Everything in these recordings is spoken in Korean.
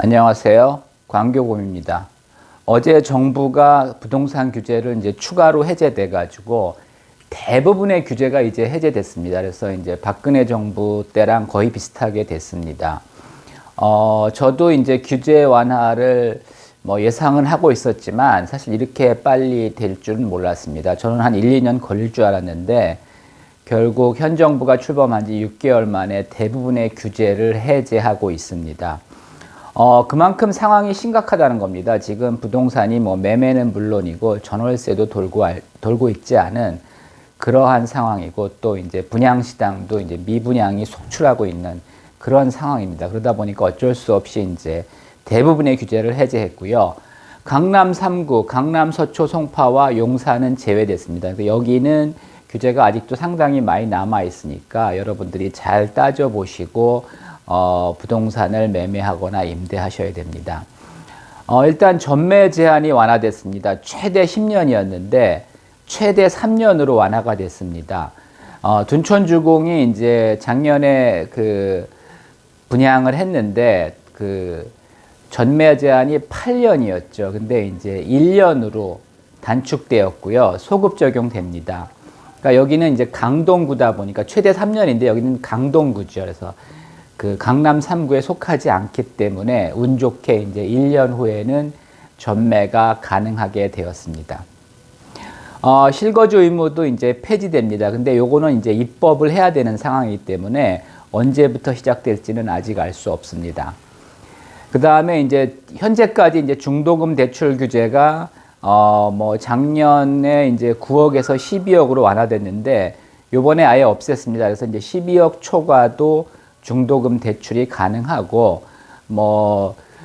안녕하세요. 광교곰입니다. 어제 정부가 부동산 규제를 이제 추가로 해제돼 가지고 대부분의 규제가 이제 해제됐습니다. 그래서 이제 박근혜 정부 때랑 거의 비슷하게 됐습니다. 저도 이제 규제 완화를 예상은 하고 있었지만 사실 이렇게 빨리 될 줄은 몰랐습니다. 저는 한 1, 2년 걸릴 줄 알았는데 결국 현 정부가 출범한 지 6개월 만에 대부분의 규제를 해제하고 있습니다. 그만큼 상황이 심각하다는 겁니다. 지금 부동산이 매매는 물론이고 전월세도 돌고 있지 않은 그러한 상황이고 또 이제 분양시장도 이제 미분양이 속출하고 있는 그런 상황입니다. 그러다 보니까 어쩔 수 없이 이제 대부분의 규제를 해제했고요. 강남 3구, 강남 서초, 송파와 용산은 제외됐습니다. 그래서 여기는 규제가 아직도 상당히 많이 남아 있으니까 여러분들이 잘 따져보시고 부동산을 매매하거나 임대하셔야 됩니다. 일단 전매 제한이 완화됐습니다. 최대 10년이었는데 최대 3년으로 완화가 됐습니다. 둔촌주공이 이제 작년에 분양을 했는데 전매 제한이 8년이었죠. 근데 이제 1년으로 단축되었고요. 소급 적용됩니다. 그러니까 여기는 이제 강동구다 보니까 최대 3년인데 여기는 강동구죠. 그래서 강남 3구에 속하지 않기 때문에 운 좋게 이제 1년 후에는 전매가 가능하게 되었습니다. 실거주 의무도 이제 폐지됩니다. 근데 요거는 이제 입법을 해야 되는 상황이기 때문에 언제부터 시작될지는 아직 알 수 없습니다. 그 다음에 이제 현재까지 이제 중도금 대출 규제가 작년에 이제 9억에서 12억으로 완화됐는데 요번에 아예 없앴습니다. 그래서 이제 12억 초과도 중도금 대출이 가능하고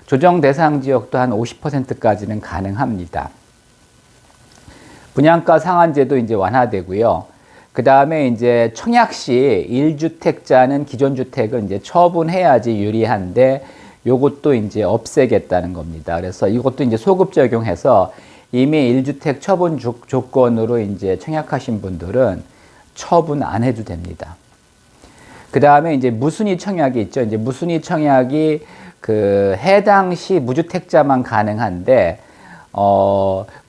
조정 대상 지역도 한 50%까지는 가능합니다. 분양가 상한제도 이제 완화되고요. 그 다음에 이제 청약 시 1주택자는 기존 주택을 이제 처분해야지 유리한데 요것도 이제 없애겠다는 겁니다. 그래서 이것도 이제 소급 적용해서 이미 1주택 처분 조건으로 이제 청약하신 분들은 처분 안 해도 됩니다. 그 다음에 이제 무순위 청약이 있죠. 이제 무순위 청약이 해당 시 무주택자만 가능한데,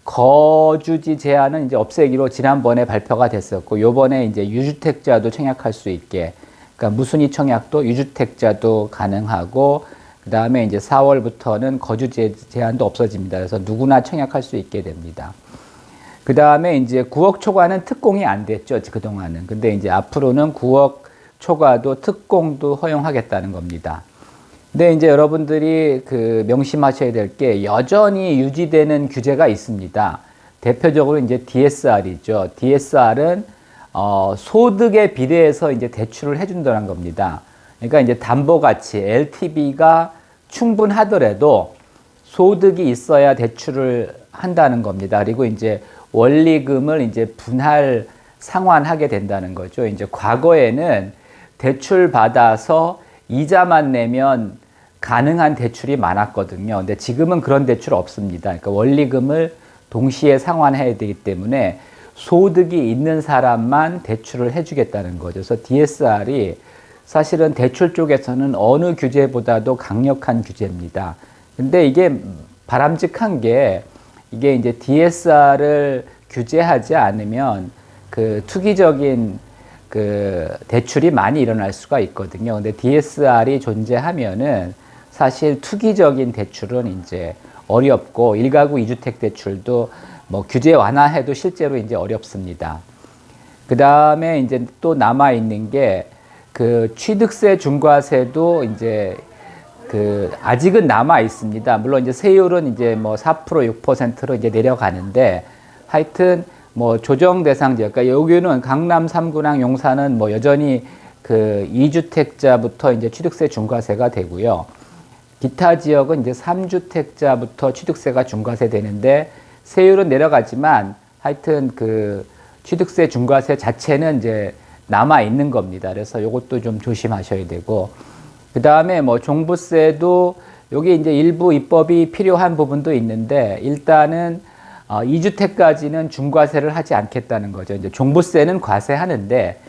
거주지 제한은 이제 없애기로 지난번에 발표가 됐었고, 요번에 이제 유주택자도 청약할 수 있게, 그러니까 무순위 청약도 유주택자도 가능하고, 그 다음에 이제 4월부터는 거주지 제한도 없어집니다. 그래서 누구나 청약할 수 있게 됩니다. 그 다음에 이제 9억 초과는 특공이 안 됐죠. 그동안은. 근데 이제 앞으로는 9억 초과도 특공도 허용하겠다는 겁니다. 근데 이제 여러분들이 명심하셔야 될 게 여전히 유지되는 규제가 있습니다. 대표적으로 이제 DSR이죠. DSR은 소득에 비례해서 이제 대출을 해준다는 겁니다. 그러니까 이제 담보가치 LTV가 충분하더라도 소득이 있어야 대출을 한다는 겁니다. 그리고 이제 원리금을 이제 분할 상환하게 된다는 거죠. 이제 과거에는 대출 받아서 이자만 내면 가능한 대출이 많았거든요. 근데 지금은 그런 대출 없습니다. 그러니까 원리금을 동시에 상환해야 되기 때문에 소득이 있는 사람만 대출을 해주겠다는 거죠. 그래서 DSR이 사실은 대출 쪽에서는 어느 규제보다도 강력한 규제입니다. 근데 이게 바람직한 게 이게 이제 DSR을 규제하지 않으면 투기적인 대출이 많이 일어날 수가 있거든요. 근데 DSR이 존재하면은 사실 투기적인 대출은 이제 어렵고 1가구 2주택 대출도 규제 완화해도 실제로 이제 어렵습니다. 그 다음에 이제 또 남아 있는 게 취득세 중과세도 이제 아직은 남아 있습니다. 물론 이제 세율은 이제 4% 6%로 이제 내려가는데 하여튼 조정 대상 지역, 그러니까 여기는 강남 3구랑 용산은 여전히 2주택자부터 이제 취득세 중과세가 되고요. 기타 지역은 이제 3주택자부터 취득세가 중과세 되는데 세율은 내려가지만 하여튼 취득세 중과세 자체는 이제 남아 있는 겁니다. 그래서 이것도 좀 조심하셔야 되고, 그 다음에 종부세도 여기 이제 일부 입법이 필요한 부분도 있는데 일단은 2주택까지는 중과세를 하지 않겠다는 거죠. 이제 종부세는 과세하는데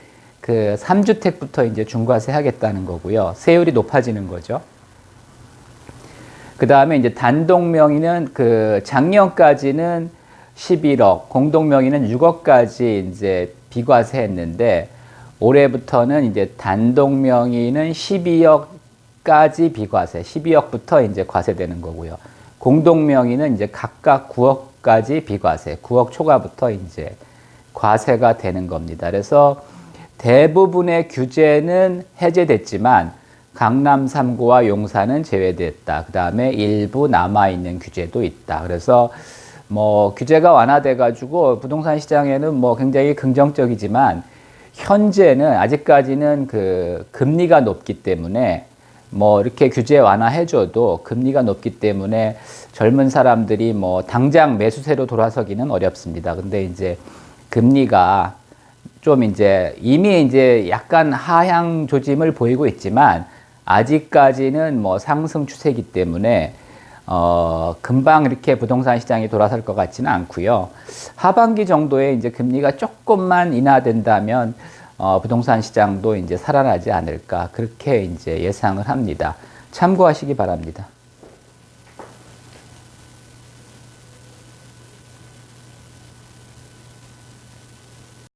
3주택부터 이제 중과세 하겠다는 거고요. 세율이 높아지는 거죠. 그 다음에 이제 단독 명의는 그 작년까지는 11억, 공동 명의는 6억까지 이제 비과세했는데 올해부터는 이제 단독 명의는 12억까지 비과세, 12억부터 이제 과세되는 거고요. 공동 명의는 이제 각각 9억까지 비과세, 9억 초과부터 이제 과세가 되는 겁니다. 그래서 대부분의 규제는 해제됐지만 강남 3구와 용산은 제외됐다. 그 다음에 일부 남아있는 규제도 있다. 그래서 뭐 규제가 완화돼 가지고 부동산 시장에는 뭐 굉장히 긍정적이지만 현재는 아직까지는 그 금리가 높기 때문에 뭐 이렇게 규제 완화해줘도 금리가 높기 때문에 젊은 사람들이 뭐 당장 매수세로 돌아서기는 어렵습니다. 근데 이제 금리가 좀 이제 이미 이제 약간 하향 조짐을 보이고 있지만 아직까지는 뭐 상승 추세이기 때문에 금방 이렇게 부동산 시장이 돌아설 것 같지는 않고요. 하반기 정도에 이제 금리가 조금만 인하된다면 부동산 시장도 이제 살아나지 않을까 그렇게 이제 예상을 합니다. 참고하시기 바랍니다.